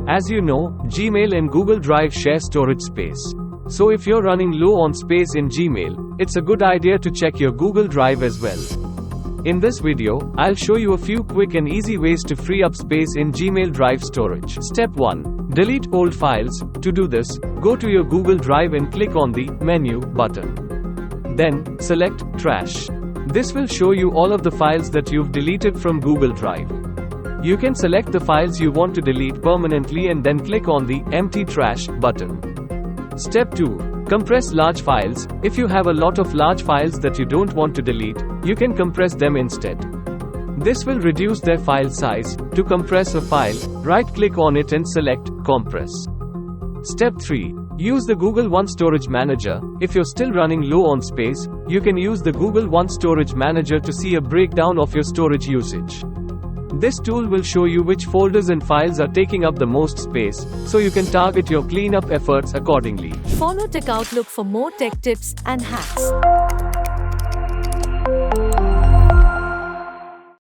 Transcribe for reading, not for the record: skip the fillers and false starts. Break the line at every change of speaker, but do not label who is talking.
As you know, Gmail and Google Drive share storage space. So if you're running low on space in Gmail, it's a good idea to check your Google Drive as well. In this video, I'll show you a few quick and easy ways to free up space in Gmail Drive storage. Step 1. Delete old files. To do this, go to your Google Drive and click on the Menu button. Then, select Trash. This will show you all of the files that you've deleted from Google Drive. You can select the files you want to delete permanently and then click on the Empty Trash button. Step 2. Compress large files. If you have a lot of large files that you don't want to delete, you can compress them instead. This will reduce their file size. To compress a file, right-click on it and select Compress. Step 3. Use the Google One Storage Manager. If you're still running low on space, you can use the Google One Storage Manager to see a breakdown of your storage usage. This tool will show you which folders and files are taking up the most space, so you can target your cleanup efforts accordingly.
Follow Thetechoutlook for more tech tips and hacks.